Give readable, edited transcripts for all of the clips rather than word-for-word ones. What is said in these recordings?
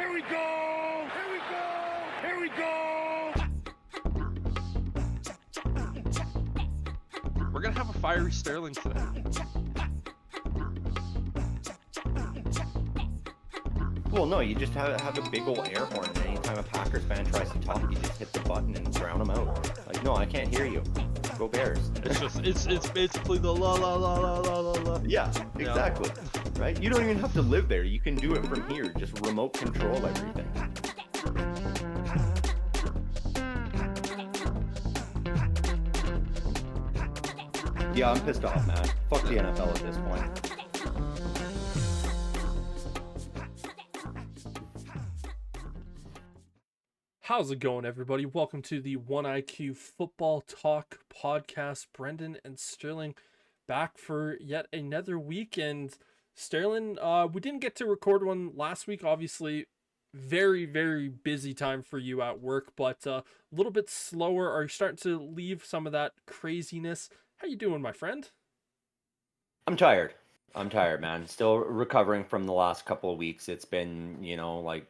Here we go! Here we go! Here we go! We're gonna have a fiery Sterling today. Well, no, you just have a big old air horn, and anytime a Packers fan tries to talk, you just hit the button and drown them out. Like, no, I can't hear you. Go Bears. It's basically the la la la la la la la. Yeah, exactly. Right? You don't even have to live there. You can do it from here. Just remote control everything. Yeah, I'm pissed off, man. Fuck the NFL at this point. How's it going, everybody? Welcome to the 1IQ Football Talk podcast. Brendan and Sterling back for yet another weekend. Sterling, we didn't get to record one last week. Obviously, very, very busy time for you at work, but a little bit slower. Are you starting to leave some of that craziness? How you doing, my friend? I'm tired, man. Still recovering from the last couple of weeks. It's been, like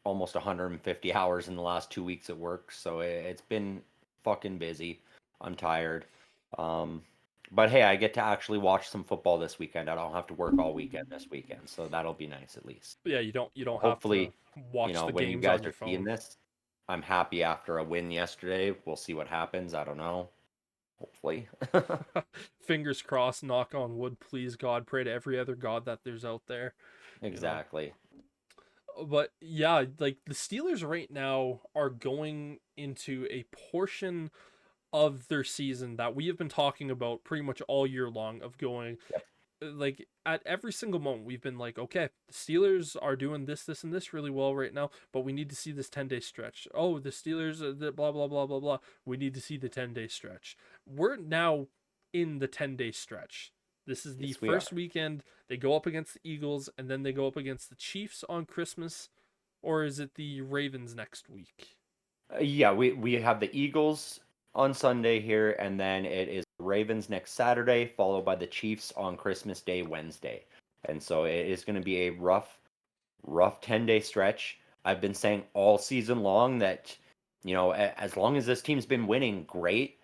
almost 150 hours in the last 2 weeks at work, so it's been fucking busy. I'm tired. But hey, I get to actually watch some football this weekend. I don't have to work all weekend this weekend, so that'll be nice at least. Yeah, you don't Hopefully, have to watch the when you games guys on your are seeing phone. this, I'm happy after a win yesterday. We'll see what happens. I don't know. Hopefully. Fingers crossed, knock on wood, please God. Pray to every other God that there's out there. Exactly. But yeah, like the Steelers right now are going into a portion of their season that we have been talking about pretty much all year long of going, like at every single moment we've been like, okay, the Steelers are doing this, this, and this really well right now, but we need to see this 10-day stretch. Oh, the Steelers, blah, blah, blah, blah, blah. We need to see the 10-day stretch. We're now in the 10-day stretch. This is the first weekend. They go up against the Eagles, and then they go up against the Chiefs on Christmas. Or is it the Ravens next week? Yeah, we have the Eagles on Sunday here, and then it is the Ravens next Saturday, followed by the Chiefs on Christmas Day, Wednesday. And so it is going to be a rough 10-day stretch. I've been saying all season long that, as long as this team's been winning, great.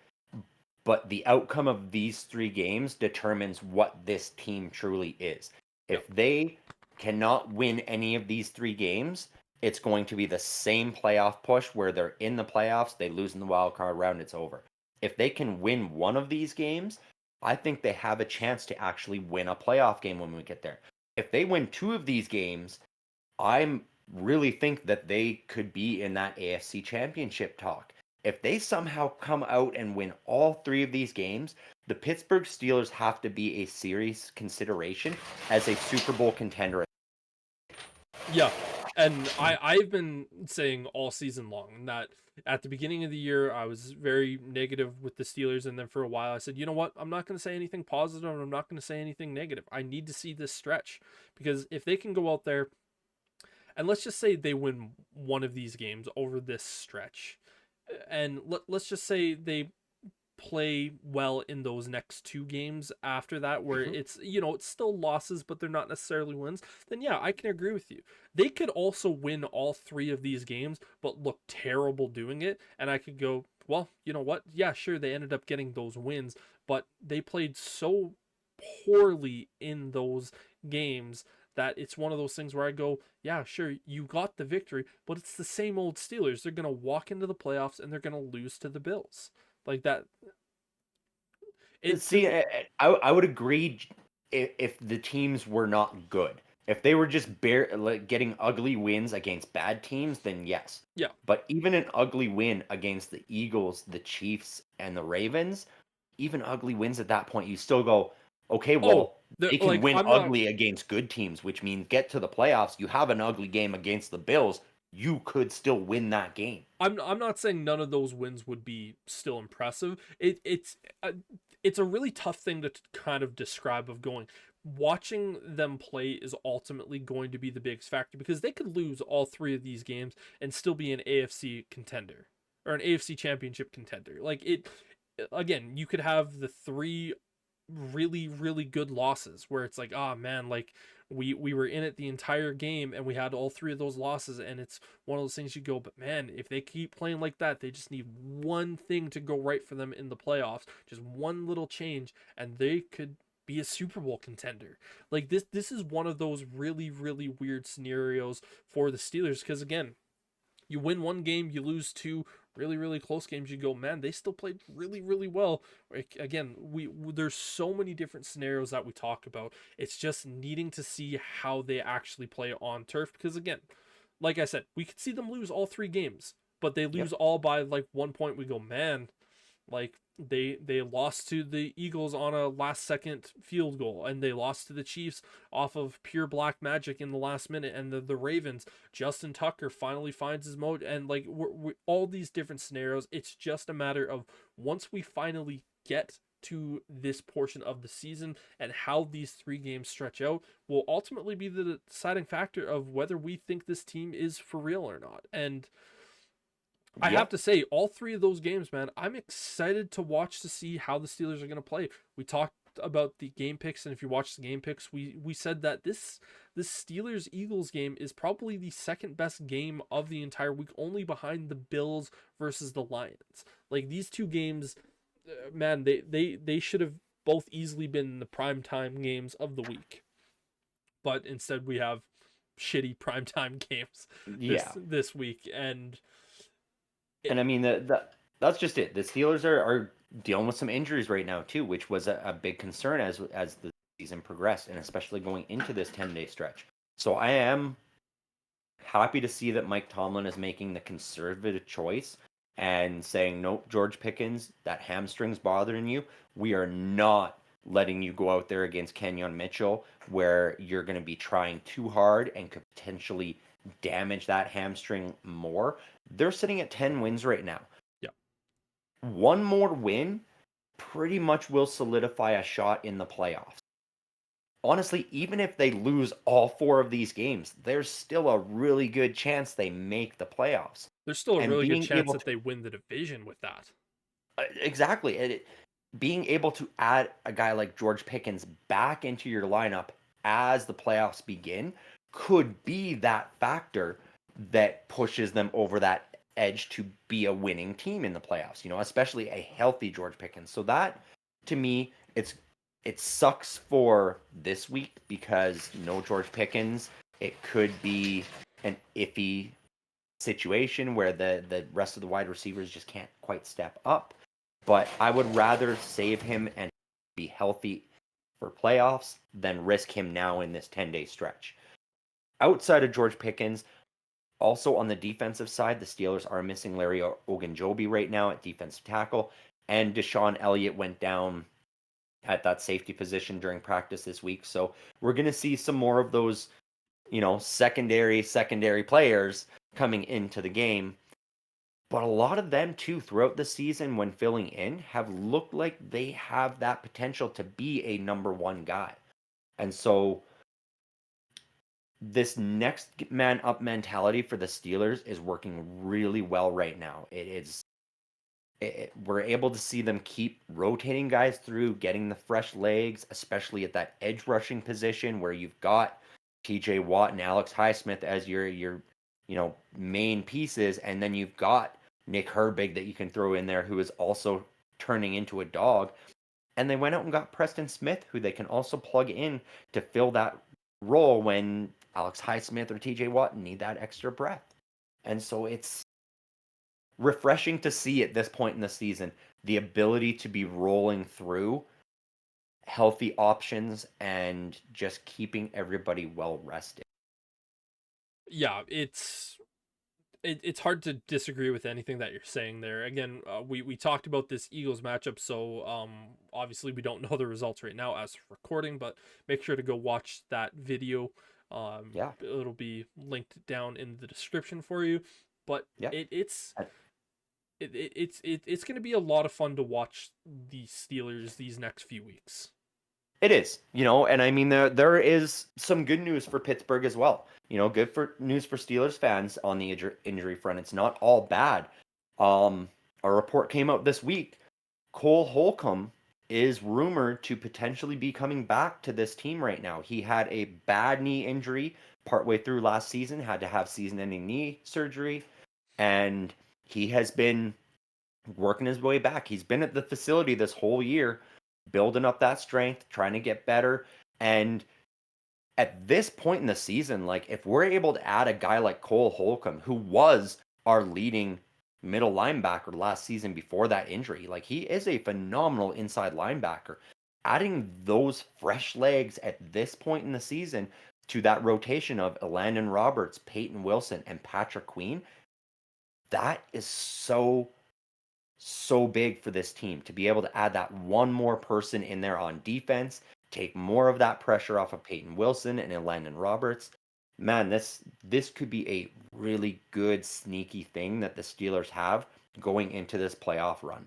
But the outcome of these 3 games determines what this team truly is. If they cannot win any of these 3 games, it's going to be the same playoff push where they're in the playoffs, they lose in the wild card round, it's over. If they can win one of these games, I think they have a chance to actually win a playoff game when we get there. If they win 2 of these games, I really think that they could be in that AFC Championship talk. If they somehow come out and win all 3 of these games, the Pittsburgh Steelers have to be a serious consideration as a Super Bowl contender. Yeah, and I've been saying all season long that at the beginning of the year, I was very negative with the Steelers, and then for a while I said, you know what, I'm not going to say anything positive, and I'm not going to say anything negative. I need to see this stretch, because if they can go out there, and let's just say they win one of these games over this stretch, and let's just say they play well in those next 2 games after that, where it's it's still losses but they're not necessarily wins, then yeah, I can agree with you. They could also win all 3 of these games but look terrible doing it, and I could go, well, you know what, yeah, sure, they ended up getting those wins, but they played so poorly in those games that it's one of those things where I go, yeah, sure, you got the victory, but it's the same old Steelers. They're going to walk into the playoffs and they're going to lose to the Bills. Like that. I would agree if the teams were not good. If they were just getting ugly wins against bad teams, then yes. Yeah. But even an ugly win against the Eagles, the Chiefs, and the Ravens, even ugly wins at that point, you still go, okay, well, they can win ugly against good teams, which means get to the playoffs. You have an ugly game against the Bills, you could still win that game. I'm not saying none of those wins would be still impressive. It's a really tough thing to kind of describe of going. Watching them play is ultimately going to be the biggest factor, because they could lose all 3 of these games and still be an AFC contender or an AFC championship contender. Like again, you could have the 3 really, really good losses where it's like, oh man, like we were in it the entire game, and we had all three of those losses, and it's one of those things you go, but man, if they keep playing like that, they just need one thing to go right for them in the playoffs, just one little change, and they could be a Super Bowl contender. Like this is one of those really, really weird scenarios for the Steelers, because again, you win one game, you lose two really, really close games. You go, man, they still played really, really well. Again, there's so many different scenarios that we talk about. It's just needing to see how they actually play on turf. Because again, like I said, we could see them lose all three games, but they lose all by like 1 point. We go, man, like they lost to the Eagles on a last second field goal, and they lost to the Chiefs off of pure black magic in the last minute, and the Ravens, Justin Tucker finally finds his mode, and like we're all these different scenarios. It's just a matter of once we finally get to this portion of the season and how these three games stretch out will ultimately be the deciding factor of whether we think this team is for real or not. And I have to say, all three of those games, man, I'm excited to watch to see how the Steelers are going to play. We talked about the game picks, and if you watch the game picks, we said that this Steelers Eagles game is probably the second best game of the entire week, only behind the Bills versus the Lions. Like these two games, man, they should have both easily been the primetime games of the week, but instead we have shitty primetime games this week. And I mean, that's just it. The Steelers are dealing with some injuries right now too, which was a big concern as the season progressed, and especially going into this 10-day stretch. So I am happy to see that Mike Tomlin is making the conservative choice and saying, nope, George Pickens, that hamstring's bothering you. We are not letting you go out there against Kenyon Mitchell where you're going to be trying too hard and could potentially damage that hamstring more. They're sitting at 10 wins right now. Yeah. One more win pretty much will solidify a shot in the playoffs. Honestly, even if they lose all 4 of these games, there's still a really good chance they make the playoffs. There's still a really good chance that they win the division with that. Exactly. Being able to add a guy like George Pickens back into your lineup as the playoffs begin could be that factor that pushes them over that edge to be a winning team in the playoffs, especially a healthy George Pickens. So that, to me, it sucks for this week because no George Pickens. It could be an iffy situation where the rest of the wide receivers just can't quite step up. But I would rather save him and be healthy for playoffs than risk him now in this 10-day stretch. Outside of George Pickens, also on the defensive side, the Steelers are missing Larry Ogunjobi right now at defensive tackle, and Deshaun Elliott went down at that safety position during practice this week. So we're going to see some more of those, secondary players coming into the game. But a lot of them, too, throughout the season when filling in, have looked like they have that potential to be a number one guy. And so this next man up mentality for the Steelers is working really well right now. We're able to see them keep rotating guys through, getting the fresh legs, especially at that edge rushing position where you've got TJ Watt and Alex Highsmith as your main pieces, and then you've got Nick Herbig that you can throw in there, who is also turning into a dog. And they went out and got Preston Smith, who they can also plug in to fill that role when Alex Highsmith or TJ Watt need that extra breath. And so it's refreshing to see at this point in the season the ability to be rolling through healthy options and just keeping everybody well rested. Yeah, it's hard to disagree with anything that you're saying there. Again, we talked about this Eagles matchup, so obviously we don't know the results right now as recording, but make sure to go watch that video. It'll be linked down in the description for you. But it's going to be a lot of fun to watch the Steelers these next few weeks. It is, and I mean, there is some good news for Pittsburgh as well. Good news for Steelers fans on the injury front. It's not all bad. A report came out this week. Cole Holcomb is rumored to potentially be coming back to this team right now. He had a bad knee injury partway through last season, had to have season-ending knee surgery, and he has been working his way back. He's been at the facility this whole year, building up that strength, trying to get better. And at this point in the season, like if we're able to add a guy like Cole Holcomb, who was our leading middle linebacker last season before that injury, like he is a phenomenal inside linebacker. Adding those fresh legs at this point in the season to that rotation of Elandon Roberts, Peyton Wilson, and Patrick Queen, that is so big for this team to be able to add that one more person in there on defense, take more of that pressure off of Peyton Wilson and Landon Roberts. Man, this could be a really good sneaky thing that the Steelers have going into this playoff run.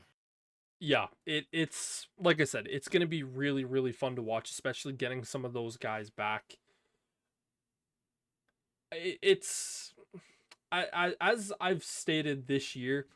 Yeah, it's like I said, it's gonna be really, really fun to watch, especially getting some of those guys back. It's as I've stated this year,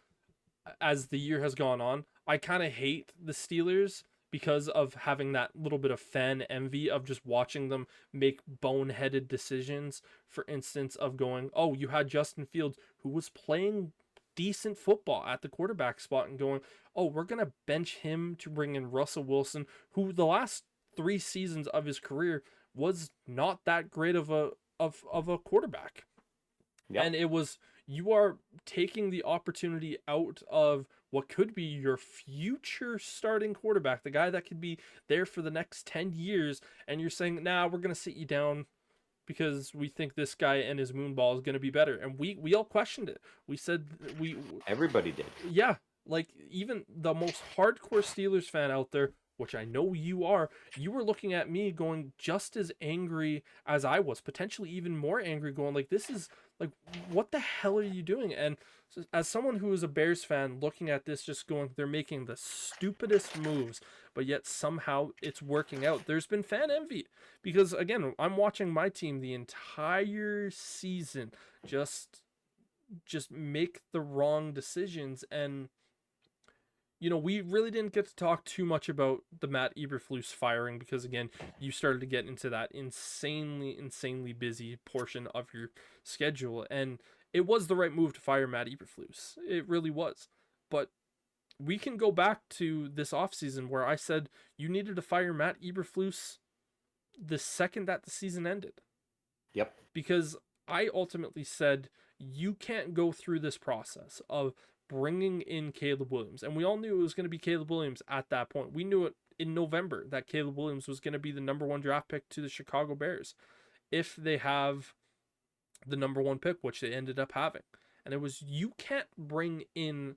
as the year has gone on, I kind of hate the Steelers because of having that little bit of fan envy of just watching them make boneheaded decisions. For instance, of going, oh, you had Justin Fields who was playing decent football at the quarterback spot and going, oh, we're going to bench him to bring in Russell Wilson, who the last 3 seasons of his career was not that great of a quarterback. Yep. And it was, you are taking the opportunity out of what could be your future starting quarterback, the guy that could be there for the next 10 years, and you're saying, nah, we're going to sit you down because we think this guy and his moonball is going to be better. And we all questioned it. We said, Everybody did. yeah, like even the most hardcore Steelers fan out there, which I know you are, you were looking at me going just as angry as I was, potentially even more angry, going like, this is like, what the hell are you doing? And as someone who is a Bears fan looking at this, just going, they're making the stupidest moves, but yet somehow it's working out. There's been fan envy because, again, I'm watching my team the entire season just make the wrong decisions. And we really didn't get to talk too much about the Matt Eberflus firing because, again, you started to get into that insanely busy portion of your schedule. And it was the right move to fire Matt Eberflus. It really was. But we can go back to this offseason where I said you needed to fire Matt Eberflus the second that the season ended. Yep. Because I ultimately said you can't go through this process of bringing in Caleb Williams. And we all knew it was going to be Caleb Williams at that point. We knew it in November that Caleb Williams was going to be the number 1 draft pick to the Chicago Bears if they have the number 1 pick, which they ended up having. And it was, you can't bring in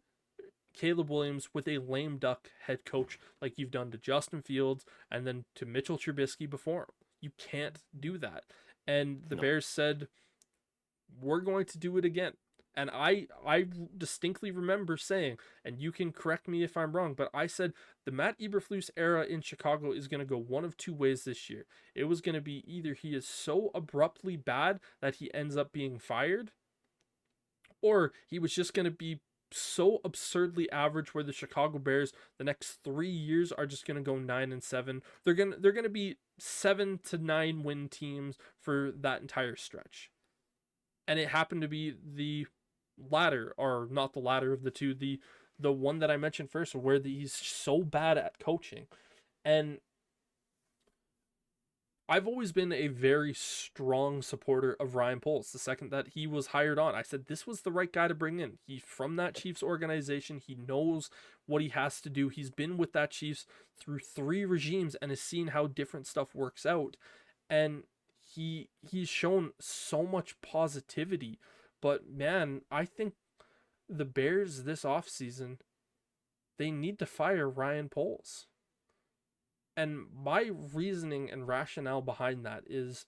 Caleb Williams with a lame duck head coach like you've done to Justin Fields and then to Mitchell Trubisky before him. You can't do that. And the Bears said, we're going to do it again. And I distinctly remember saying, and you can correct me if I'm wrong, but I said the Matt Eberflus era in Chicago is going to go one of 2 ways this year. It was going to be either he is so abruptly bad that he ends up being fired, or he was just going to be so absurdly average where the Chicago Bears the next 3 years are just going to go 9-7. They're going to be 7 to 9 win teams for that entire stretch. And it happened to be the latter, or not the latter of the two, the one that I mentioned first, where he's so bad at coaching. And I've always been a very strong supporter of Ryan Poles. The second that he was hired on, I said this was the right guy to bring in. He's from that Chiefs organization. He knows what he has to do. He's been with that Chiefs through 3 regimes and has seen how different stuff works out. And he's shown so much positivity. But man, I think the Bears this offseason, they need to fire Ryan Poles. And my reasoning and rationale behind that is,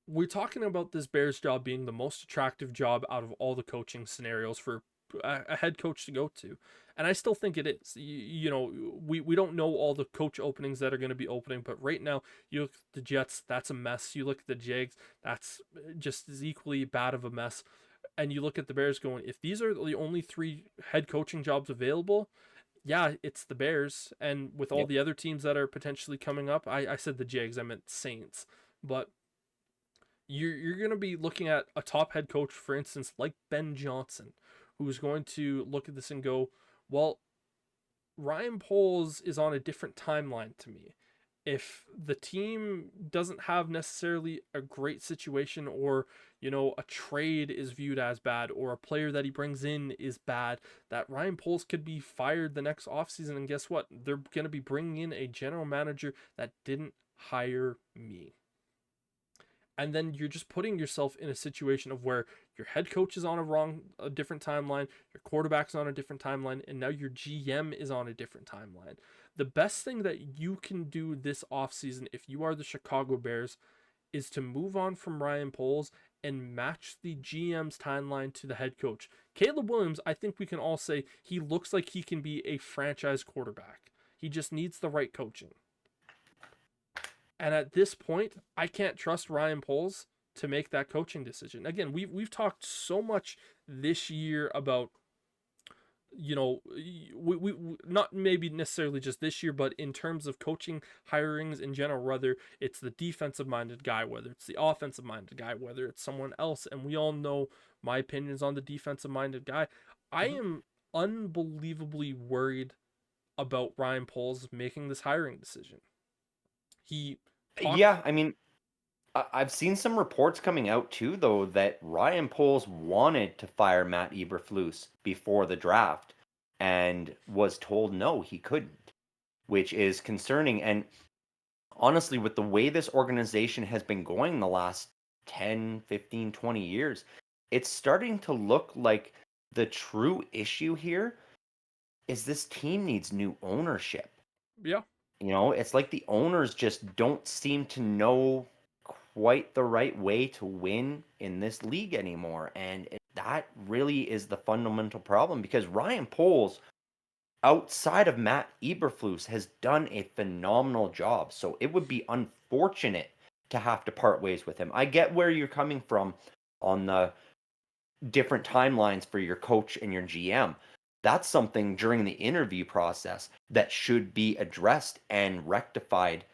we're talking about this Bears job being the most attractive job out of all the coaching scenarios for a head coach to go to. And I still think it is. We don't know all the coach openings that are going to be opening, but right now, you look at the Jets, that's a mess. You look at the Jags, that's just as equally bad of a mess. And you look at the Bears going, if these are the only 3 head coaching jobs available, yeah, it's the Bears, and with all Yep. the other teams that are potentially coming up, I said the Jags, I meant Saints, but you're going to be looking at a top head coach, for instance, like Ben Johnson, who's going to look at this and go, well, Ryan Poles is on a different timeline to me. If the team doesn't have necessarily a great situation, or a trade is viewed as bad, or a player that he brings in is bad, that Ryan Poles could be fired the next offseason, and guess what? They're going to be bringing in a general manager that didn't hire me. And then you're just putting yourself in a situation of where your head coach is on a different timeline, your quarterback's on a different timeline, and now your GM is on a different timeline. The best thing that you can do this offseason, if you are the Chicago Bears, is to move on from Ryan Poles and match the GM's timeline to the head coach. Caleb Williams, I think we can all say he looks like he can be a franchise quarterback. He just needs the right coaching. And at this point, I can't trust Ryan Poles to make that coaching decision. Again, we've talked so much this year about, we not maybe necessarily just this year, but in terms of coaching hirings in general, whether it's the defensive minded guy, whether it's the offensive minded guy, whether it's someone else. And we all know my opinions on the defensive minded guy. I am unbelievably worried about Ryan Poles making this hiring decision. He talked. Yeah, I mean, I've seen some reports coming out too, though, that Ryan Poles wanted to fire Matt Eberflus before the draft and was told no, he couldn't, which is concerning. And honestly, with the way this organization has been going the last 10, 15, 20 years, it's starting to look like the true issue here is this team needs new ownership. Yeah. It's like the owners just don't seem to know quite the right way to win in this league anymore. And that really is the fundamental problem because Ryan Poles, outside of Matt Eberflus, has done a phenomenal job. So it would be unfortunate to have to part ways with him. I get where you're coming from on the different timelines for your coach and your GM. That's something during the interview process that should be addressed and rectified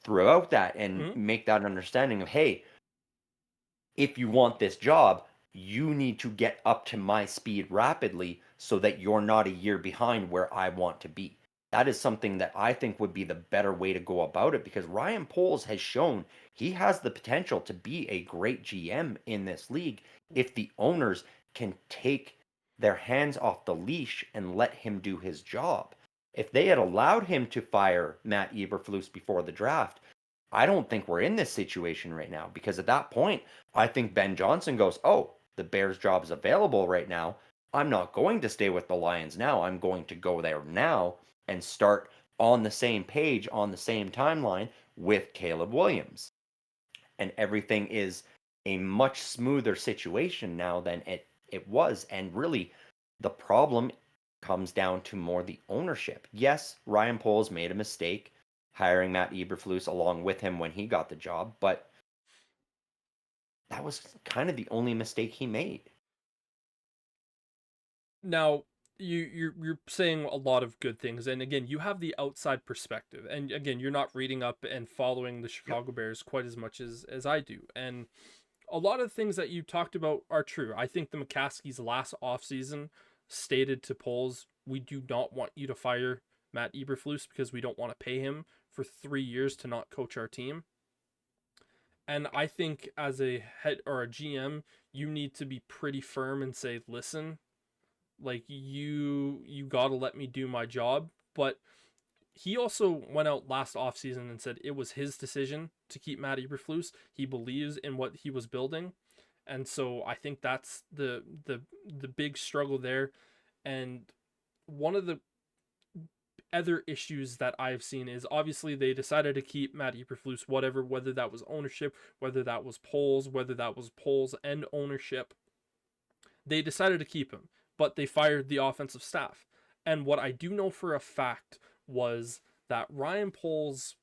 throughout that and Mhm. make that understanding of, hey, if you want this job, you need to get up to my speed rapidly so that you're not a year behind where I want to be. That is something that I think would be the better way to go about it because Ryan Poles has shown he has the potential to be a great GM in this league if the owners can take their hands off the leash and let him do his job. If they had allowed him to fire Matt Eberflus before the draft, I don't think we're in this situation right now because at that point, I think Ben Johnson goes, oh, the Bears' job is available right now. I'm not going to stay with the Lions now. I'm going to go there now and start on the same page, on the same timeline with Caleb Williams. And everything is a much smoother situation now than it was. And really, the problem comes down to more the ownership. Yes, Ryan Poles made a mistake hiring Matt Eberflus along with him when he got the job, but that was kind of the only mistake he made. Now, you're saying a lot of good things, and again, you have the outside perspective, and again, you're not reading up and following the Yep. Chicago Bears quite as much as I do, and a lot of things that you talked about are true. I think the McCaskies last offseason stated to polls, we do not want you to fire Matt Eberflus because we don't want to pay him for 3 years to not coach our team. And I think as a head or a GM, you need to be pretty firm and say, listen, like you got to let me do my job. But he also went out last offseason and said it was his decision to keep Matt Eberflus. He believes in what he was building. And so I think that's the big struggle there. And one of the other issues that I've seen is obviously they decided to keep Matt Eberflus, whether that was ownership, whether that was polls and ownership. They decided to keep him, but they fired the offensive staff. And what I do know for a fact was that Ryan Poles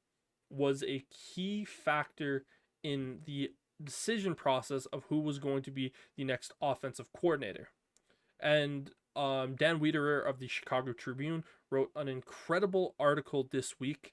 was a key factor in the decision process of who was going to be the next offensive coordinator. And Dan Wiederer of the Chicago Tribune wrote an incredible article this week.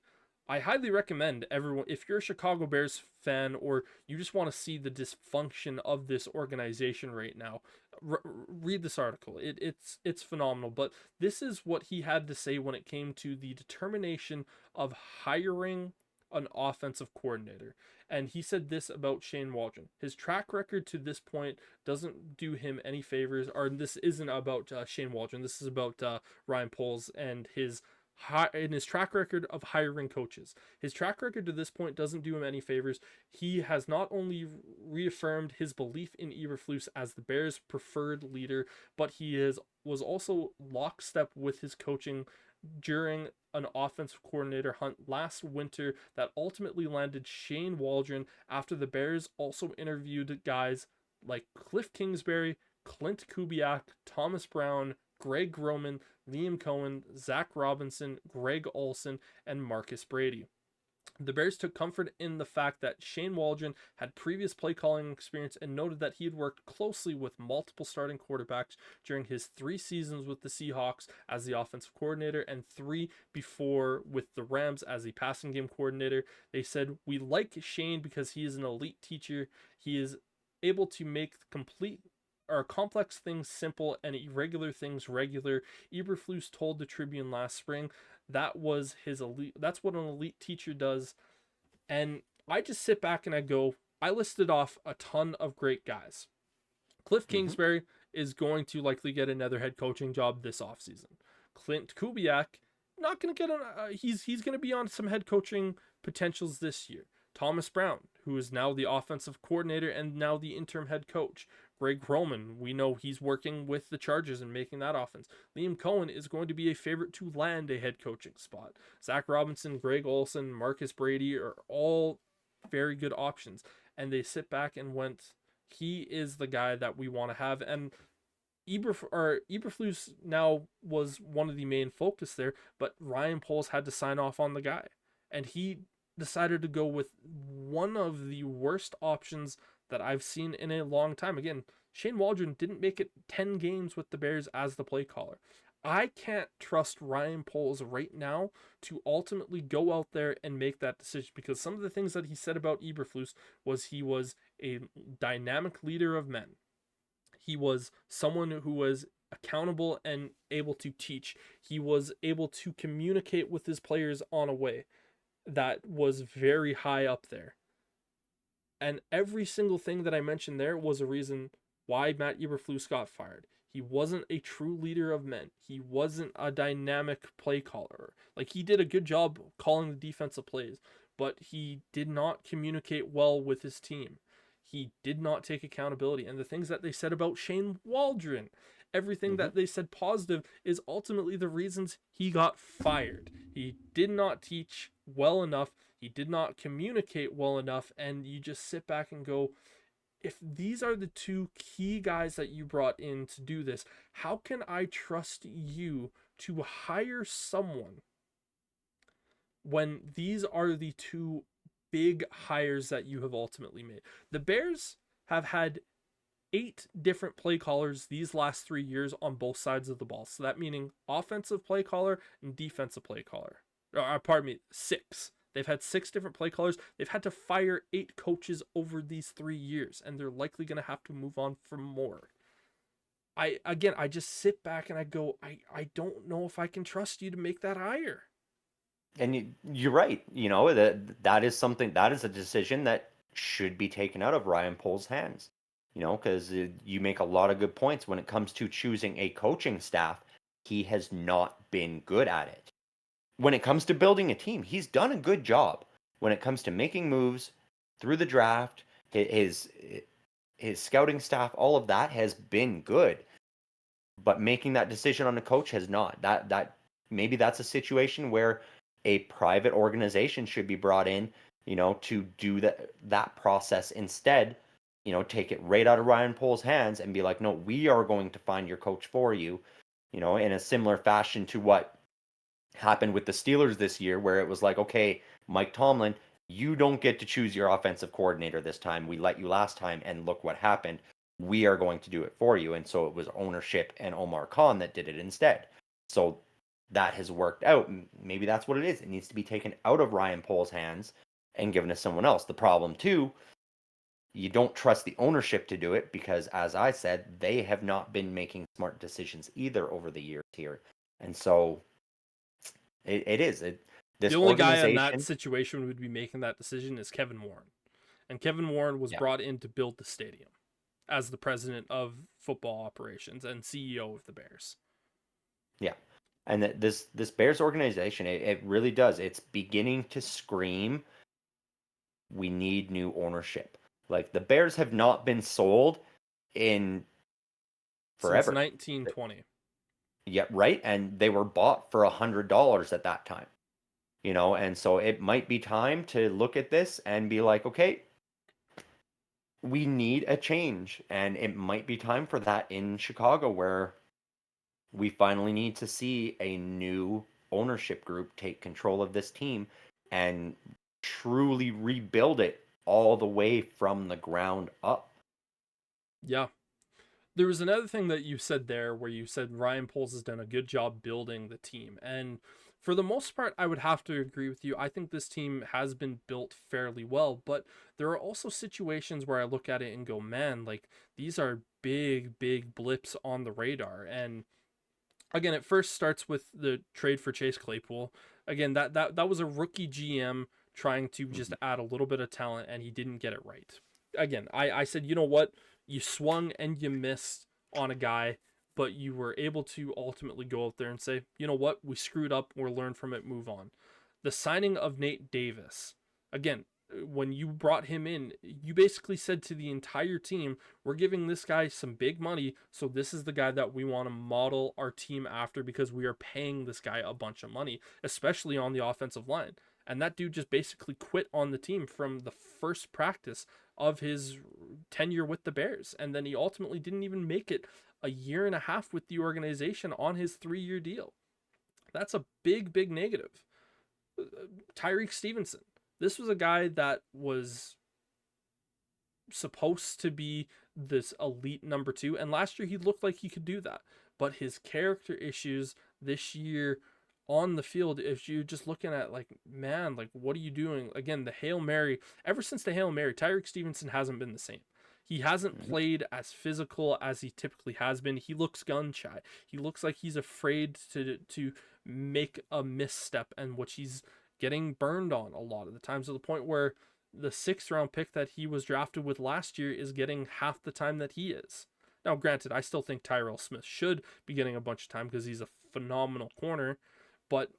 I highly recommend everyone, if you're a Chicago Bears fan or you just want to see the dysfunction of this organization right now, read this article. It's phenomenal. But this is what he had to say when it came to the determination of hiring an offensive coordinator. And he said this about Shane Waldron. His track record to this point doesn't do him any favors. Or this isn't about Shane Waldron. This is about Ryan Poles and his track record of hiring coaches. His track record to this point doesn't do him any favors. He has not only reaffirmed his belief in Eberflus as the Bears' preferred leader, but was also lockstep with his coaching during an offensive coordinator hunt last winter that ultimately landed Shane Waldron after the Bears also interviewed guys like Cliff Kingsbury, Clint Kubiak, Thomas Brown, Greg Roman, Liam Cohen, Zach Robinson, Greg Olson, and Marcus Brady. The Bears took comfort in the fact that Shane Waldron had previous play calling experience and noted that he had worked closely with multiple starting quarterbacks during his 3 seasons with the Seahawks as the offensive coordinator and 3 before with the Rams as the passing game coordinator. They said, "We like Shane because he is an elite teacher. He is able to make complex things simple and irregular things regular." Eberflus told the Tribune last spring that's what an elite teacher does. And I just sit back and I go, I listed off a ton of great guys. Cliff Kingsbury is going to likely get another head coaching job this offseason. Clint Kubiak, not going to get he's going to be on some head coaching potentials this year. Thomas Brown, who is now the offensive coordinator and now the interim head coach. Greg Roman, we know he's working with the Chargers and making that offense. Liam Cohen is going to be a favorite to land a head coaching spot. Zach Robinson, Greg Olson, Marcus Brady are all very good options. And they sit back and went, he is the guy that we want to have. And Eberflus now was one of the main focus there, but Ryan Poles had to sign off on the guy. And he decided to go with one of the worst options that I've seen in a long time. Again, Shane Waldron didn't make it 10 games with the Bears as the play caller. I can't trust Ryan Poles right now to ultimately go out there and make that decision, because some of the things that he said about Eberflus was he was a dynamic leader of men. He was someone who was accountable and able to teach. He was able to communicate with his players on a way that was very high up there. And every single thing that I mentioned there was a reason why Matt Eberflus got fired. He wasn't a true leader of men. He wasn't a dynamic play caller. Like, he did a good job calling the defensive plays, but he did not communicate well with his team. He did not take accountability. And the things that they said about Shane Waldron, everything that they said positive, is ultimately the reasons he got fired. He did not teach well enough. He did not communicate well enough. And you just sit back and go, if these are the 2 key guys that you brought in to do this, how can I trust you to hire someone when these are the 2 big hires that you have ultimately made? The Bears have had 8 different play callers these last 3 years on both sides of the ball. So that meaning offensive play caller and defensive play caller. 6. They've had 6 different play callers. They've had to fire 8 coaches over these 3 years, and they're likely going to have to move on for more. I just sit back and I go, I don't know if I can trust you to make that hire. And you're right. That is a decision that should be taken out of Ryan Poles' hands. Because you make a lot of good points when it comes to choosing a coaching staff. He has not been good at it. When it comes to building a team, he's done a good job. When it comes to making moves through the draft, his scouting staff, all of that has been good. But making that decision on a coach has not. That maybe that's a situation where a private organization should be brought in, to do that process instead. Take it right out of Ryan Poles' hands and be like, no, we are going to find your coach for you, in a similar fashion to what happened with the Steelers this year, where it was like, okay, Mike Tomlin, you don't get to choose your offensive coordinator this time. We let you last time, and look what happened. we are going to do it for you. And so it was ownership and Omar Khan that did it instead. So that has worked out. Maybe that's what it is. It needs to be taken out of Ryan Pohl's hands and given to someone else. The problem, too, you don't trust the ownership to do it because, as I said, they have not been making smart decisions either over the years here. And so it is. This The only guy in organization. that situation who would be making that decision is Kevin Warren. And Kevin Warren was Yeah. brought in to build the stadium as the president of football operations and CEO of the Bears. Yeah. And this Bears organization, it really does. It's beginning to scream, we need new ownership. Like the Bears have not been sold in forever. Since 1920. Yeah, right. And they were bought for $100 at that time. And so it might be time to look at this and be like, okay, we need a change. And it might be time for that in Chicago, where we finally need to see a new ownership group take control of this team and truly rebuild it all the way from the ground up. Yeah. There was another thing that you said there where you said Ryan Poles has done a good job building the team. And for the most part, I would have to agree with you. I think this team has been built fairly well, but there are also situations where I look at it and go, man, like these are big, big blips on the radar. And again, it first starts with the trade for Chase Claypool. Again, that was a rookie GM trying to just add a little bit of talent, and he didn't get it right. Again, I said, you know what? You swung and you missed on a guy, but you were able to ultimately go out there and say, you know what? We screwed up. We'll learn from it, move on. The signing of Nate Davis. Again, when you brought him in, you basically said to the entire team, we're giving this guy some big money, so this is the guy that we want to model our team after because we are paying this guy a bunch of money, especially on the offensive line. And that dude just basically quit on the team from the first practice of his tenure with the Bears. And then he ultimately didn't even make it a year and a half with the organization on his 3-year deal. That's a big, big negative. Tyreek Stevenson. This was a guy that was supposed to be this elite number 2. And last year he looked like he could do that. But his character issues this year on the field, if you're just looking at like, man, like what are you doing? Again, the Hail Mary, ever since the Hail Mary, Tyreek Stevenson hasn't been the same. He hasn't played as physical as he typically has been. He looks gun shy. He looks like he's afraid to make a misstep, and which he's getting burned on a lot of the times, to the point where the 6th round pick that he was drafted with last year is getting half the time that he is. Now, granted, I still think Tyrell Smith should be getting a bunch of time because he's a phenomenal corner, but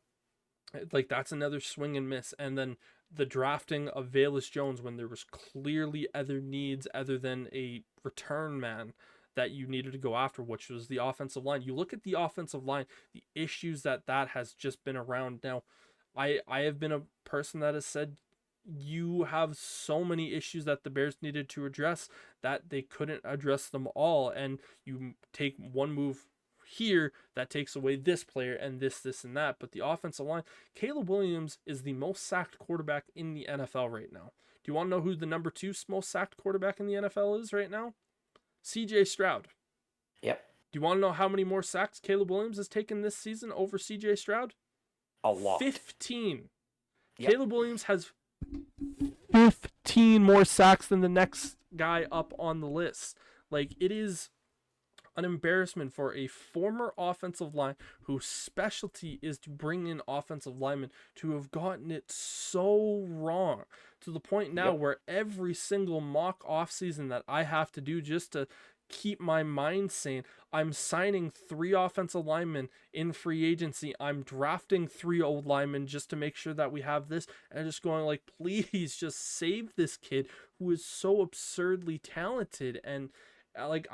like that's another swing and miss. And then the drafting of Velus Jones when there was clearly other needs other than a return man that you needed to go after, which was the offensive line. You look at the offensive line, the issues that has just been around. Now, I have been a person that has said you have so many issues that the Bears needed to address that they couldn't address them all. And you take one move here that takes away this player and this and that. But the offensive line, Caleb Williams is the most sacked quarterback in the NFL right now. Do you want to know who the number 2 most sacked quarterback in the NFL is right now? CJ Stroud. Yep. Do you want to know how many more sacks Caleb Williams has taken this season over CJ Stroud? A lot. 15. Yep. Caleb Williams has 15 more sacks than the next guy up on the list. Like, it is an embarrassment for a former offensive line whose specialty is to bring in offensive linemen to have gotten it so wrong, to the point now where every single mock offseason that I have to do just to keep my mind sane, I'm signing 3 offensive linemen in free agency. I'm drafting 3 old linemen just to make sure that we have this, and just going like, please just save this kid who is so absurdly talented. And like,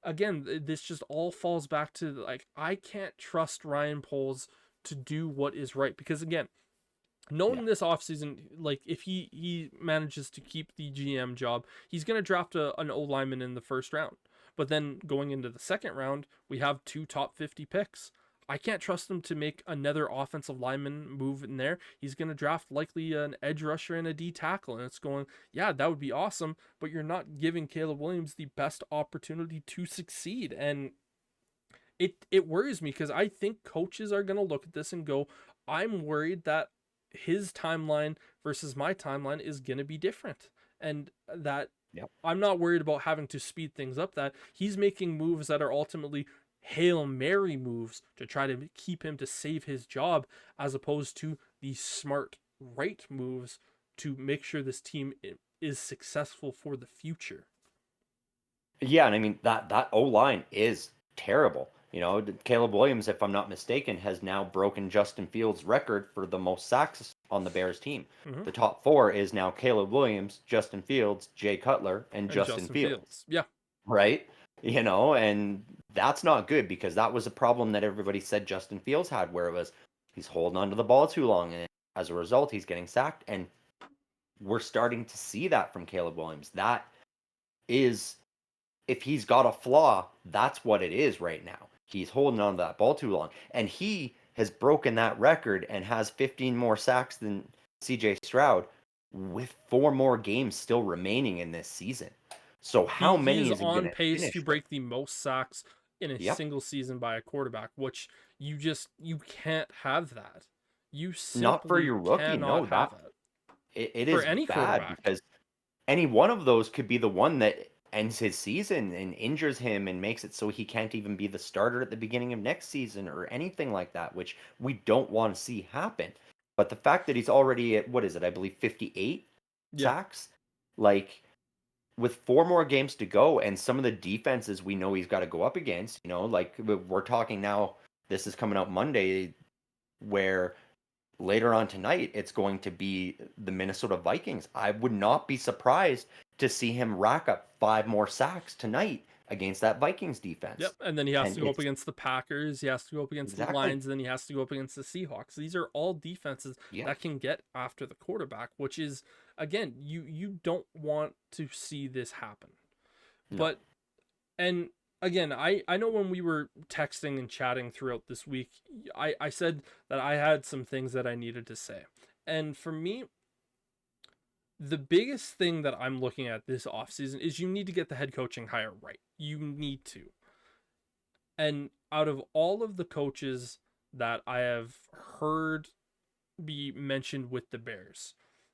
again, this just all falls back to like, I can't trust Ryan Poles to do what is right, because again, knowing this offseason, like if he manages to keep the GM job, he's going to draft an old lineman in the 1st round. But then going into the 2nd round, we have 2 top 50 picks. I can't trust him to make another offensive lineman move in there. He's going to draft likely an edge rusher and a D tackle. And it's going, yeah, that would be awesome, but you're not giving Caleb Williams the best opportunity to succeed. And it worries me because I think coaches are going to look at this and go, I'm worried that his timeline versus my timeline is going to be different. And that Yep. I'm not worried about having to speed things up, that he's making moves that are ultimately Hail Mary moves to try to keep him to save his job, as opposed to the smart right moves to make sure this team is successful for the future. Yeah, and I mean that O line is terrible. Caleb Williams, if I'm not mistaken, has now broken Justin Fields' record for the most sacks on the Bears team. Mm-hmm. The top four is now Caleb Williams, Justin Fields, Jay Cutler, and Justin Fields. Yeah. Right? And that's not good, because that was a problem that everybody said Justin Fields had, where it was he's holding onto the ball too long, and as a result, he's getting sacked. And we're starting to see that from Caleb Williams. That is, if he's got a flaw, that's what it is right now. He's holding on to that ball too long. And he has broken that record and has 15 more sacks than CJ Stroud, with 4 more games still remaining in this season. So how many is he on going to pace finish to break the most sacks in a Yep. single season by a quarterback, which you can't have that. You Not for simply your rookie, cannot no. have it. It For is any bad, quarterback. because any one of those could be the one that ends his season and injures him and makes it so he can't even be the starter at the beginning of next season or anything like that, which we don't want to see happen. But the fact that he's already at, what is it, I believe 58 Yeah. sacks, like, with 4 more games to go, and some of the defenses we know he's got to go up against, like we're talking now, this is coming out Monday, where later on tonight it's going to be the Minnesota Vikings. I would not be surprised to see him rack up 5 more sacks tonight against that Vikings defense. Yep, and then he has And to go up it's against the Packers, he has to go up against the exactly, Lions, and then he has to go up against the Seahawks. These are all defenses yeah, that can get after the quarterback, which is, again, you don't want to see this happen. no, But, and again, I know when we were texting and chatting throughout this week, I said that I had some things that I needed to say. And for me, the biggest thing that I'm looking at this offseason is you need to get the head coaching hire right. You need to. And out of all of the coaches that I have heard be mentioned with the Bears,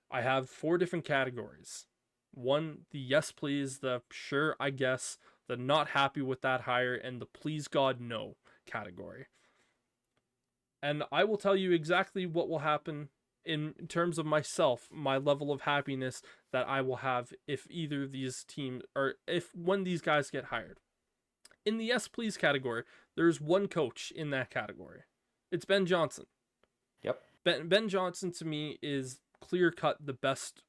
I have 4 different categories. 1, the yes please, the sure I guess, the not happy with that hire, and the please God no category. And I will tell you exactly what will happen in terms of myself, my level of happiness that I will have if either of these teams, or if when these guys get hired. In the yes please category, there's one coach in that category. It's Ben Johnson. yep, Ben Johnson, to me, is clear cut the best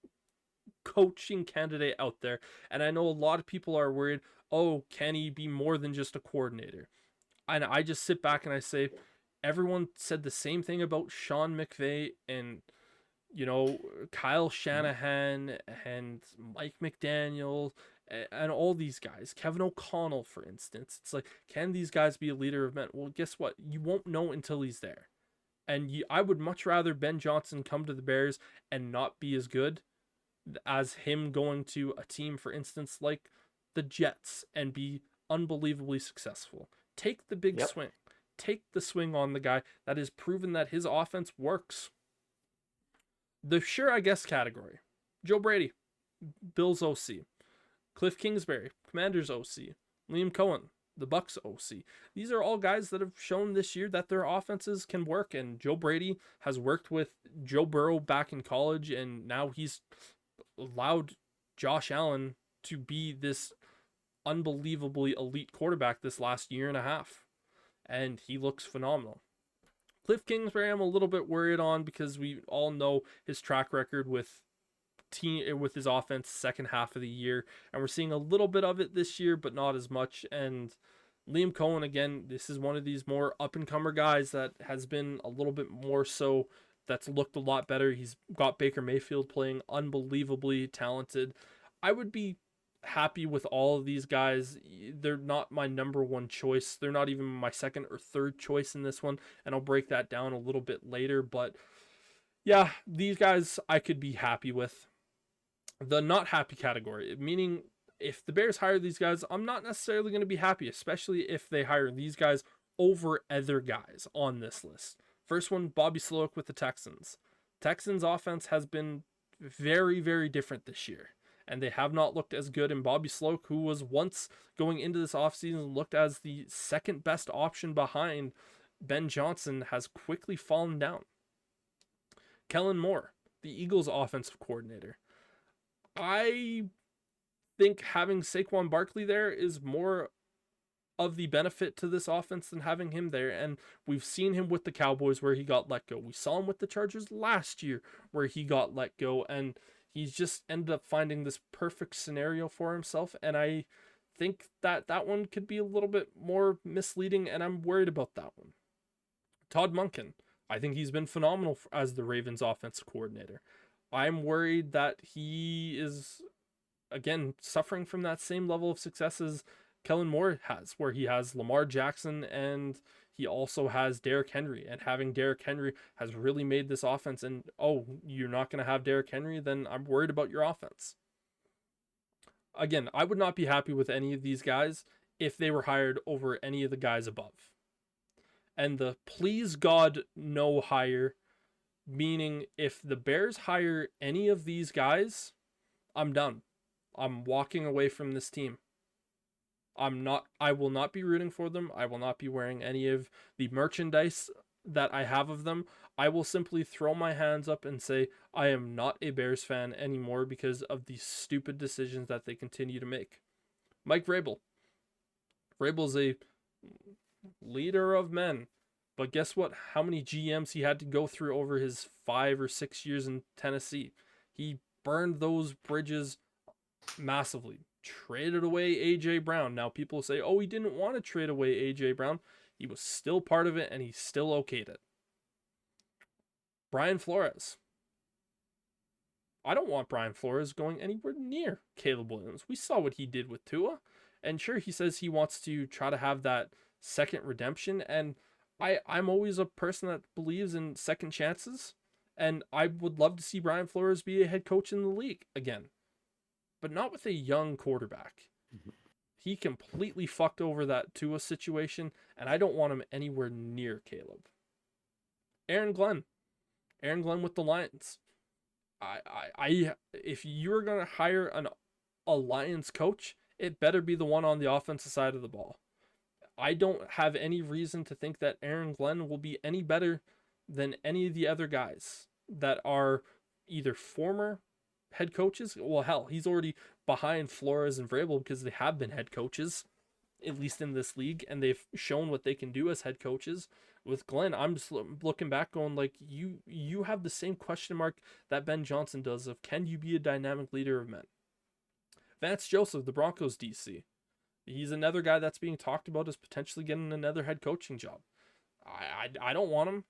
coaching candidate out there. And I know a lot of people are worried, oh, can he be more than just a coordinator? And I just sit back and I say, everyone said the same thing about Sean McVay and, Kyle Shanahan and Mike McDaniel and all these guys. Kevin O'Connell, for instance. It's like, can these guys be a leader of men? Well, guess what? You won't know until he's there. And I would much rather Ben Johnson come to the Bears and not be as good as him going to a team, for instance, like the Jets, and be unbelievably successful. Take the big yep, swing. Take the swing on the guy that has proven that his offense works. The sure I guess category: Joe Brady, Bills OC; Cliff Kingsbury, Commanders OC; Liam Cohen, the Bucks OC. These are all guys that have shown this year that their offenses can work, and Joe Brady has worked with Joe Burrow back in college, and now he's allowed Josh Allen to be this unbelievably elite quarterback this last year and a half, and he looks phenomenal. Cliff Kingsbury, I'm a little bit worried on, because we all know his track record with his offense second half of the year, and we're seeing a little bit of it this year, but not as much. And Liam Cohen, again, this is one of these more up and comer guys that has been a little bit more so, that's looked a lot better. He's got Baker Mayfield playing unbelievably talented. I would be happy with all of these guys. They're not my number one choice. They're not even my second or third choice in this one, and I'll break that down a little bit later. But yeah, these guys I could be happy with. The not happy category, meaning if the Bears hire these guys, I'm not necessarily going to be happy, especially if they hire these guys over other guys on this list. First one, Bobby Slowick with the Texans. Texans offense has been very, very different this year, and they have not looked as good. And Bobby Slowick, who was once going into this offseason looked as the second best option behind Ben Johnson, has quickly fallen down. Kellen Moore, the Eagles offensive coordinator. I think having Saquon Barkley there is more of the benefit to this offense than having him there. And we've seen him with the Cowboys where he got let go. We saw him with the Chargers last year where he got let go. And he's just ended up finding this perfect scenario for himself. And I think that one could be a little bit more misleading, and I'm worried about that one. Todd Monken. I think he's been phenomenal as the Ravens offensive coordinator. I'm worried that he is, again, suffering from that same level of success as Kellen Moore has, where he has Lamar Jackson and he also has Derrick Henry. And having Derrick Henry has really made this offense, and you're not going to have Derrick Henry, then I'm worried about your offense. Again, I would not be happy with any of these guys if they were hired over any of the guys above. And the please God no hire, meaning if the Bears hire any of these guys, I'm done. I'm walking away from this team. I will not be rooting for them. I will not be wearing any of the merchandise that I have of them. I will simply throw my hands up and say I am not a Bears fan anymore because of the stupid decisions that they continue to make. Mike Vrabel. Vrabel's a leader of men. But guess what? How many GMs he had to go through over his 5 or 6 years in Tennessee? He burned those bridges massively. Traded away A.J. Brown. Now people say, he didn't want to trade away A.J. Brown. He was still part of it, and he still okayed it. Brian Flores. I don't want Brian Flores going anywhere near Caleb Williams. We saw what he did with Tua. And sure, he says he wants to try to have that second redemption, and I'm always a person that believes in second chances, and I would love to see Brian Flores be a head coach in the league again, but not with a young quarterback. He completely fucked over that Tua situation, and I don't want him anywhere near Caleb. Aaron Glenn with the Lions. If you're gonna hire a Lions coach, it better be the one on the offensive side of the ball. I don't have any reason to think that Aaron Glenn will be any better than any of the other guys that are either former head coaches. Well, hell, he's already behind Flores and Vrabel because they have been head coaches, at least in this league, and they've shown what they can do as head coaches. With Glenn, I'm just looking back going like, you have the same question mark that Ben Johnson does of, can you be a dynamic leader of men? Vance Joseph, the Broncos DC. He's another guy that's being talked about as potentially getting another head coaching job. I don't want him.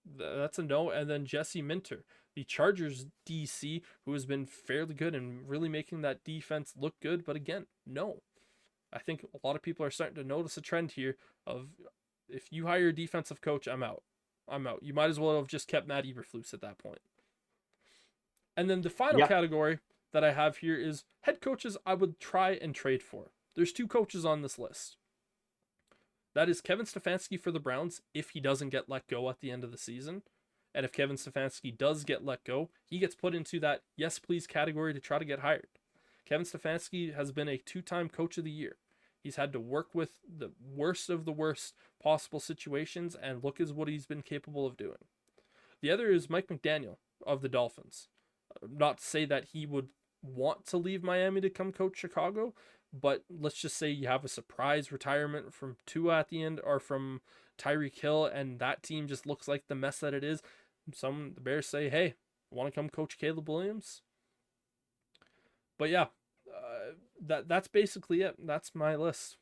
That's a no. And then Jesse Minter, the Chargers DC, who has been fairly good and really making that defense look good. But again, no. I think a lot of people are starting to notice a trend here of, if you hire a defensive coach, I'm out. You might as well have just kept Matt Eberflus at that point. And then the final category that I have here is head coaches I would try and trade for. There's 2 coaches on this list. That is Kevin Stefanski for the Browns if he doesn't get let go at the end of the season. And if Kevin Stefanski does get let go, he gets put into that yes please category to try to get hired. Kevin Stefanski has been a 2-time coach of the year. He's had to work with the worst of the worst possible situations, and look at what he's been capable of doing. The other is Mike McDaniel of the Dolphins. Not to say that he would want to leave Miami to come coach Chicago, but let's just say you have a surprise retirement from Tua at the end, or from Tyreek Hill, and that team just looks like the mess that it is. The Bears say, hey, want to come coach Caleb Williams? But yeah, that's basically it. That's my list.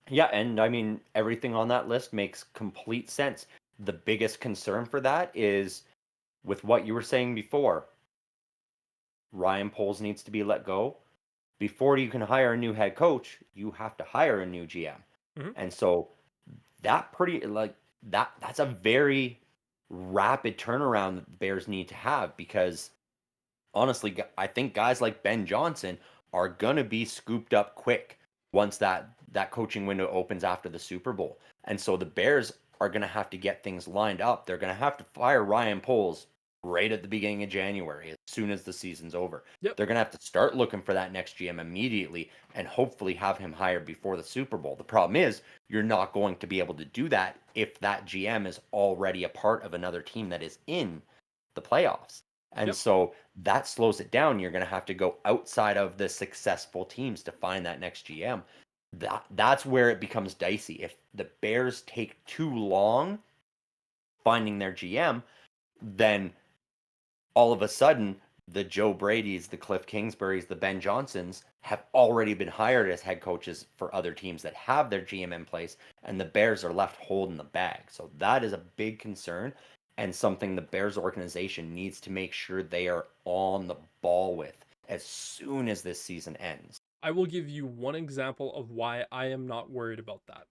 Yeah, and I mean, everything on that list makes complete sense. The biggest concern for that is with what you were saying before. Ryan Poles needs to be let go. before you can hire a new head coach, you have to hire a new GM. Mhm. And so that pretty like that's a very rapid turnaround that the Bears need to have because honestly, I think guys like Ben Johnson are gonna be scooped up quick once that coaching window opens after the Super Bowl. And so the Bears are gonna have to get things lined up. They're gonna have to fire Ryan Poles right at the beginning of January, as soon as the season's over. Yep. They're gonna have to start looking for that next GM immediately and hopefully have him hired before the Super Bowl. The problem is you're not going to be able to do that if that GM is already a part of another team that is in the playoffs. And Yep. so that slows it down. You're going to have to go outside of the successful teams to find that next GM. That's where it becomes dicey. If the Bears take too long finding their GM, then all of a sudden the Joe Brady's, the Cliff Kingsbury's, the Ben Johnsons have already been hired as head coaches for other teams that have their GM in place, and the Bears are left holding the bag. So that is a big concern and something the Bears organization needs to make sure they are on the ball with as soon as this season ends. I will give you one example of why I am not worried about that.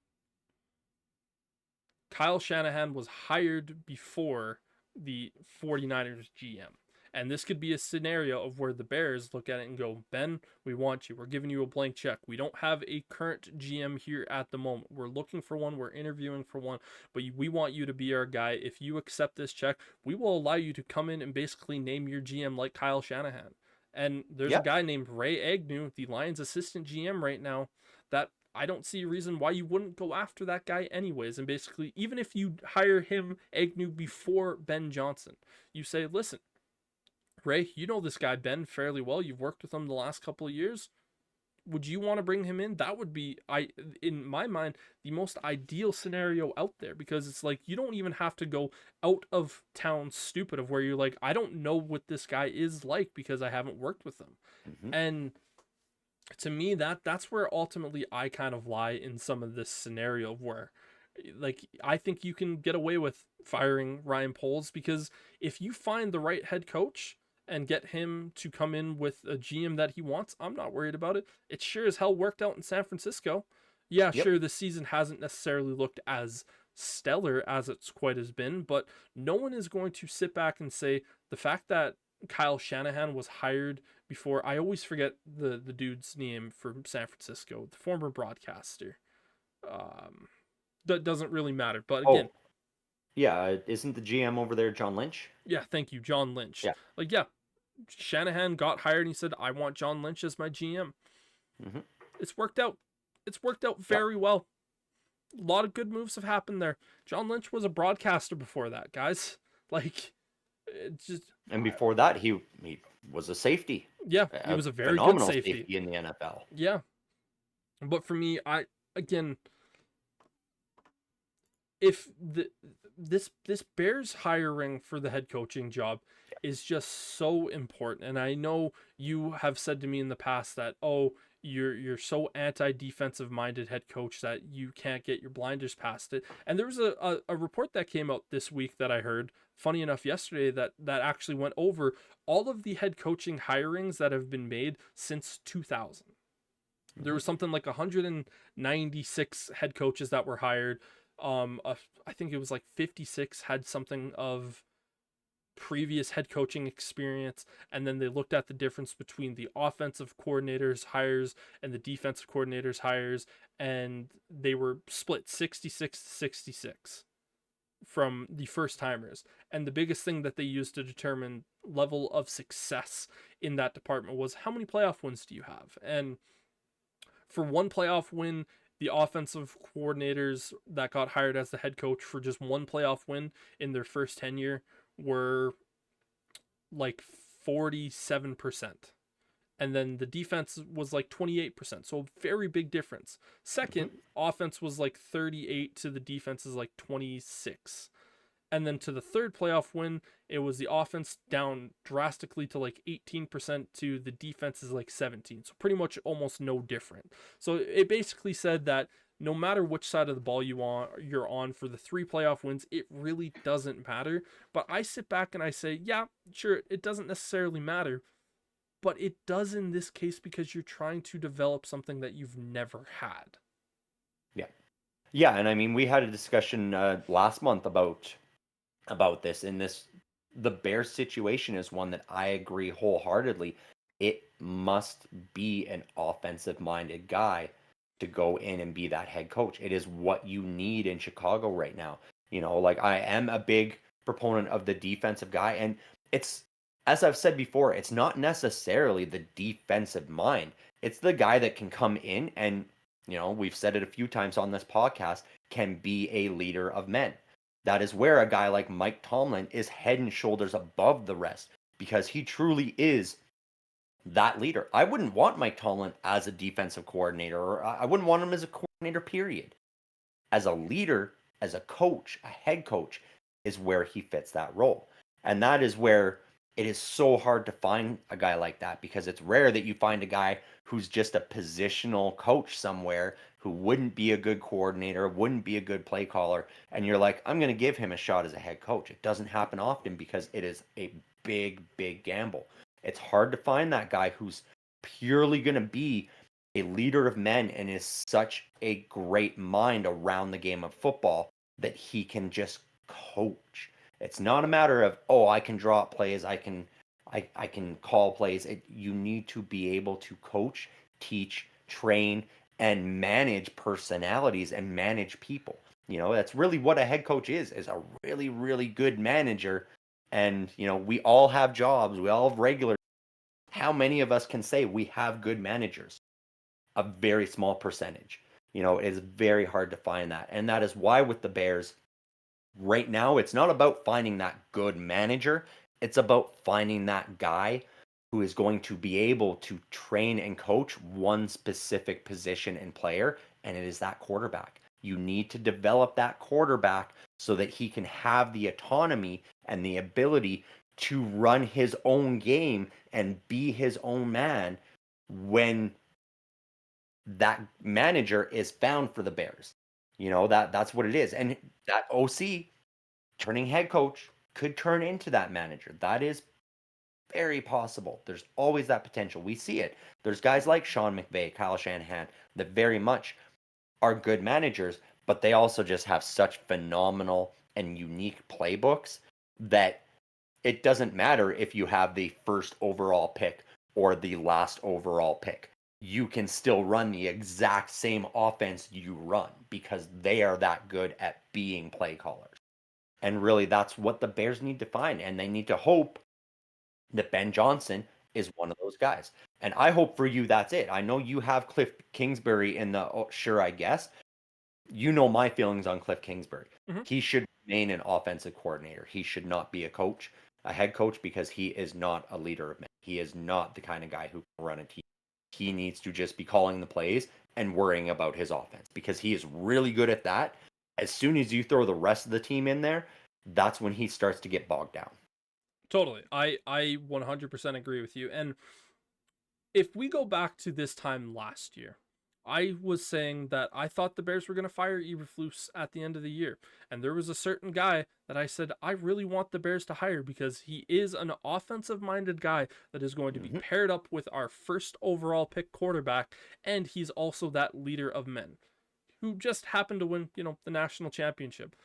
Kyle Shanahan was hired before the 49ers GM. And this could be a scenario of where the Bears look at it and go, Ben, we want you. We're giving you a blank check. We don't have a current GM here at the moment. We're looking for one. We're interviewing for one. But we want you to be our guy. If you accept this check, we will allow you to come in and basically name your GM like Kyle Shanahan. And there's a guy named Ray Agnew, the Lions assistant GM right now, that I don't see a reason why you wouldn't go after that guy anyways. And basically, even if you hire him, Agnew, before Ben Johnson, you say, listen, Ray, you know this guy Ben fairly well. You've worked with him the last couple of years. Would you want to bring him in? That would be, in my mind, the most ideal scenario out there, because it's like you don't even have to go out of town stupid of where you're like, I don't know what this guy is like because I haven't worked with him. Mm-hmm. And to me, that's where ultimately I kind of lie in some of this scenario where, like, I think you can get away with firing Ryan Poles, because if you find the right head coach and get him to come in with a GM that he wants, I'm not worried about it. It sure as hell worked out in San Francisco. Yeah, Yep. sure, the season hasn't necessarily looked as stellar as it's quite has been, but no one is going to sit back and say the fact that Kyle Shanahan was hired before. I always forget the dude's name from San Francisco, the former broadcaster. That doesn't really matter, but again, Isn't the GM over there John Lynch? yeah, thank you, John Lynch. Yeah. Like, yeah, Shanahan got hired and he said, I want John Lynch as my GM. Mm-hmm. It's worked out. It's worked out very well. A lot of good moves have happened there. John Lynch was a broadcaster before that, guys. Like, it just. And before that, he was a safety. Yeah, he was a very good phenomenal safety in the NFL. Yeah. But for me, again, if this Bears hiring for the head coaching job is just so important, and I know you have said to me in the past that, oh, you're so anti-defensive minded head coach that you can't get your blinders past it. And there was a report that came out this week that I heard, funny enough, yesterday, that actually went over all of the head coaching hirings that have been made since 2000. There was something like 196 head coaches that were hired. I think it was like 56 had something of previous head coaching experience, and then they looked at the difference between the offensive coordinators hires and the defensive coordinators hires, and they were split 66 to 66 from the first timers. And the biggest thing that they used to determine level of success in that department was, how many playoff wins do you have? And for one playoff win, the offensive coordinators that got hired as the head coach for just one playoff win in their first tenure were like 47%. And then the defense was like 28%. So very big difference. Second, offense was like 38 to the defense is like 26. And then to the third playoff win, it was the offense down drastically to like 18% to the defense is like 17. So pretty much almost no different. So it basically said that no matter which side of the ball you're on for the 3 playoff wins, it really doesn't matter. But I sit back and I say, yeah, sure, it doesn't necessarily matter. but it does in this case because you're trying to develop something that you've never had. Yeah. Yeah, and I mean, we had a discussion last month about this, and the Bears situation is one that I agree wholeheartedly. It must be an offensive minded guy to go in and be that head coach. It is what you need in Chicago right now. Like, I am a big proponent of the defensive guy, and it's, as I've said before, it's not necessarily the defensive mind. It's the guy that can come in and, we've said it a few times on this podcast, can be a leader of men. That is where a guy like Mike Tomlin is head and shoulders above the rest, because he truly is that leader. I wouldn't want Mike Tomlin as a defensive coordinator, or I wouldn't want him as a coordinator, period. As a leader, as a coach, a head coach, is where he fits that role. And that is where it is so hard to find a guy like that, because it's rare that you find a guy who's just a positional coach somewhere who wouldn't be a good coordinator, wouldn't be a good play caller, and you're like, I'm going to give him a shot as a head coach. It doesn't happen often because it is a big, big gamble. It's hard to find that guy who's purely going to be a leader of men and is such a great mind around the game of football that he can just coach. It's not a matter of, oh, I can draw up plays, I can call plays. You need to be able to coach, teach, train, and manage personalities and manage people. That's really what a head coach is a really, really good manager. And, we all have jobs, we all have regular. How many of us can say we have good managers? A very small percentage. It is very hard to find that. And that is why with the Bears, right now, it's not about finding that good manager. It's about finding that guy who is going to be able to train and coach one specific position and player, and it is that quarterback. You need to develop that quarterback so that he can have the autonomy and the ability to run his own game and be his own man when that manager is found for the Bears. That's what it is. And that OC turning head coach could turn into that manager. That is very possible. There's always that potential. We see it. There's guys like Sean McVay, Kyle Shanahan that very much are good managers, but they also just have such phenomenal and unique playbooks that it doesn't matter if you have the first overall pick or the last overall pick. You can still run the exact same offense you run because they are that good at being play callers. And really, that's what the Bears need to find. And they need to hope that Ben Johnson is one of those guys. And I hope for you that's it. I know you have Cliff Kingsbury in the sure, I guess. You know my feelings on Cliff Kingsbury. Mm-hmm. He should remain an offensive coordinator. He should not be a head coach, because he is not a leader of men. He is not the kind of guy who can run a team. He needs to just be calling the plays and worrying about his offense, because he is really good at that. As soon as you throw the rest of the team in there, that's when he starts to get bogged down. Totally. I 100% agree with you. And if we go back to this time last year, I was saying that I thought the Bears were going to fire Eberflus at the end of the year. And there was a certain guy that I said, I really want the Bears to hire because he is an offensive-minded guy that is going to be paired up with our first overall pick quarterback. And he's also that leader of men who just happened to win, the national championship.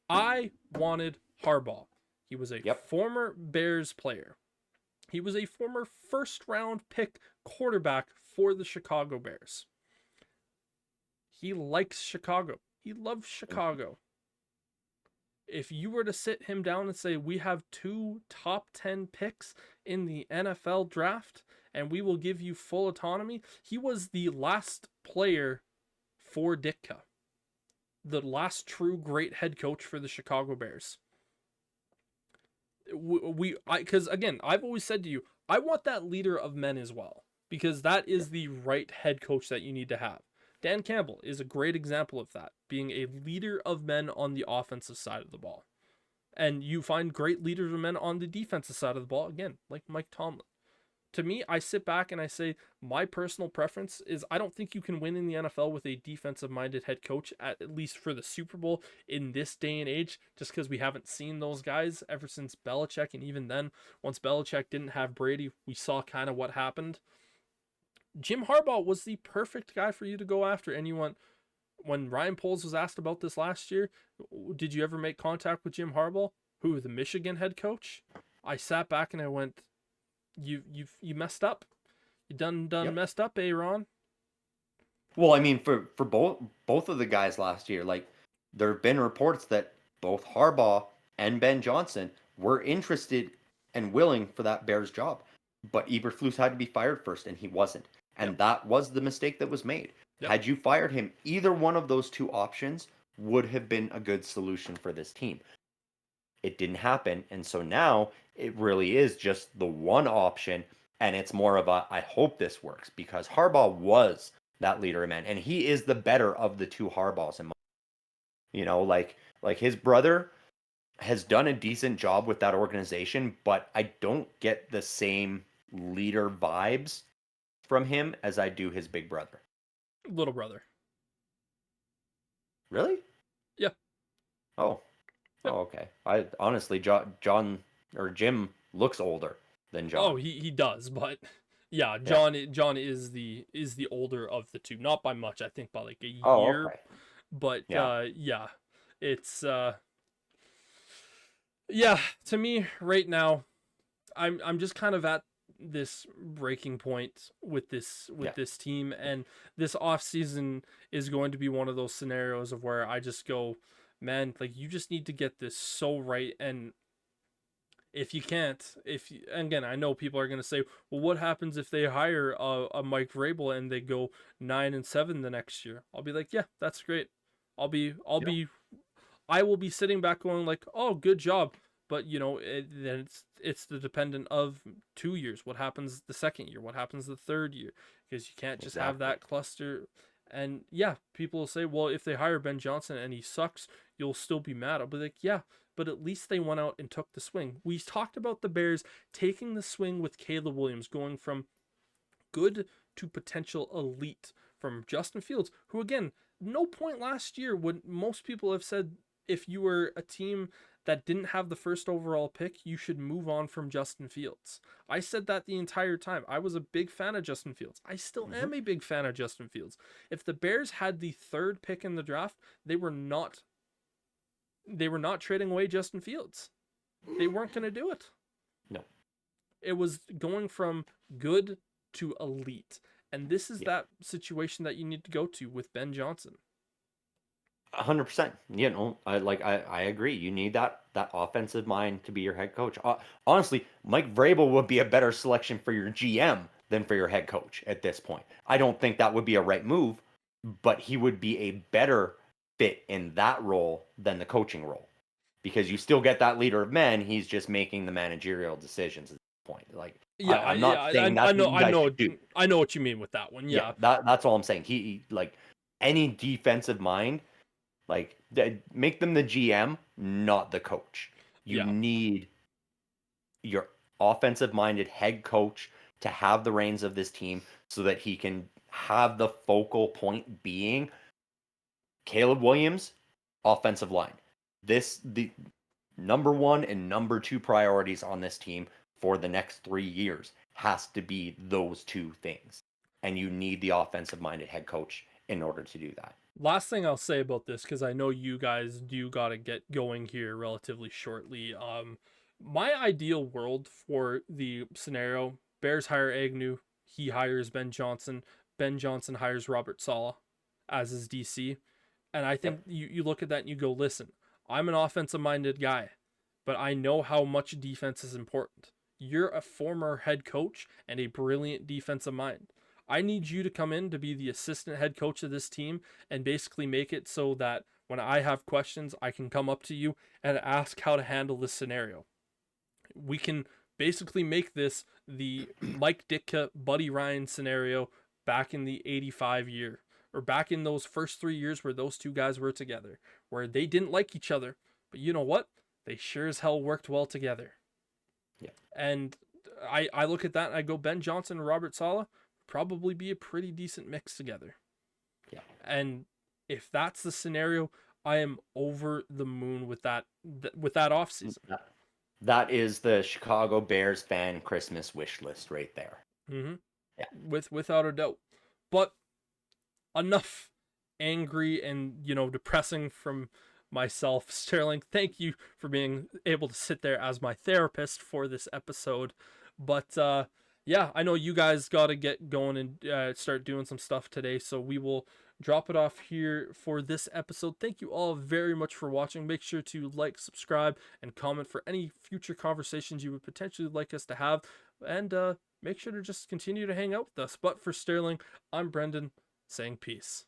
I wanted Harbaugh. He was a former Bears player. He was a former first-round pick quarterback for the Chicago Bears. He likes Chicago. He loves Chicago. If you were to sit him down and say, we have 2 top 10 picks in the NFL draft, and we will give you full autonomy, he was the last player for Ditka. The last true great head coach for the Chicago Bears. Because again, I've always said to you, I want that leader of men as well, because that is the right head coach that you need to have. Dan Campbell is a great example of that, being a leader of men on the offensive side of the ball. And you find great leaders of men on the defensive side of the ball, again, like Mike Tomlin. to me, I sit back and I say my personal preference is I don't think you can win in the NFL with a defensive-minded head coach, at least for the Super Bowl in this day and age, just because we haven't seen those guys ever since Belichick. And even then, once Belichick didn't have Brady, we saw kind of what happened. Jim Harbaugh was the perfect guy for you to go after. And when Ryan Poles was asked about this last year, did you ever make contact with Jim Harbaugh, who the Michigan head coach? I sat back and I went, you messed up. You done Yep. messed up, Ron. Well, I mean, for both of the guys last year, like there have been reports that both Harbaugh and Ben Johnson were interested and willing for that Bears job, but Eberflus had to be fired first, and he wasn't, and Yep. that was the mistake that was made. Yep. Had you fired him, either one of those two options would have been a good solution for this team. It didn't happen, and so now it really is just the one option, and it's more of a I hope this works because Harbaugh was that leader of men, and he is the better of the two Harbaughs in my, like his brother has done a decent job with that organization, but I don't get the same leader vibes from him as I do his big brother. Little brother. Really? Yeah. Oh. Yep. Oh, okay. I honestly, John or Jim looks older than John. Oh, he does, but yeah, John is the older of the two, not by much. I think by like a Oh, year, okay. but Yeah. yeah, it's yeah. To me, right now, I'm just kind of at this breaking point with this team, and this off season is going to be one of those scenarios of where I just go, man, like you just need to get this so right. And if you can't, again, I know people are going to say, well, what happens if they hire a Mike Vrabel and they go 9-7 the next year? I'll be like, yeah, that's great. I will be sitting back going like, oh, good job. But then it's the dependent of 2 years. What happens the second year? What happens the third year? Because you can't just have that cluster. And yeah, people will say, well, if they hire Ben Johnson and he sucks, you'll still be mad. I'll be like, yeah, but at least they went out and took the swing. We talked about the Bears taking the swing with Caleb Williams, going from good to potential elite, from Justin Fields, who again, no point last year would most people have said if you were a team that didn't have the first overall pick, you should move on from Justin Fields. I said that the entire time. I was a big fan of Justin Fields. I still am a big fan of Justin Fields. If the Bears had the third pick in the draft, they were not trading away Justin Fields. They weren't going to do it. No. It was going from good to elite. And this is that situation that you need to go to with Ben Johnson. 100%. I agree. You need that offensive mind to be your head coach. Honestly, Mike Vrabel would be a better selection for your GM than for your head coach at this point. I don't think that would be a right move, but he would be a better fit in that role than the coaching role, because you still get that leader of men. He's just making the managerial decisions at this point. Like, yeah, I'm not saying that's I know, what you guys should do. I know what you mean with that one. Yeah, that's all I'm saying. He like any defensive mind. Like, make them the GM, not the coach. You need your offensive-minded head coach to have the reins of this team so that he can have the focal point being Caleb Williams, offensive line. The number one and number two priorities on this team for the next 3 years has to be those two things. And you need the offensive-minded head coach in order to do that. Last thing I'll say about this, because I know you guys do got to get going here relatively shortly. My ideal world for the scenario: Bears hire Agnew, he hires Ben Johnson hires Robert Saleh as his DC, and I think you look at that and you go, listen, I'm an offensive-minded guy, but I know how much defense is important. You're a former head coach and a brilliant defensive mind. I need you to come in to be the assistant head coach of this team and basically make it so that when I have questions, I can come up to you and ask how to handle this scenario. We can basically make this the Mike Ditka, Buddy Ryan scenario back in the 85 year, or back in those first 3 years where those two guys were together, where they didn't like each other, but you know what? They sure as hell worked well together. Yeah. And I look at that and I go, Ben Johnson and Robert Saleh probably be a pretty decent mix together. Yeah. And if that's the scenario, I am over the moon with that offseason. That is the Chicago Bears fan Christmas wish list right there. Mm-hmm. Yeah. Without a doubt. But enough angry and, depressing from myself. Sterling, thank you for being able to sit there as my therapist for this episode. But yeah, I know you guys got to get going and start doing some stuff today, so we will drop it off here for this episode. Thank you all very much for watching. Make sure to like, subscribe, and comment for any future conversations you would potentially like us to have, and make sure to just continue to hang out with us. But for Sterling, I'm Brendan, saying peace.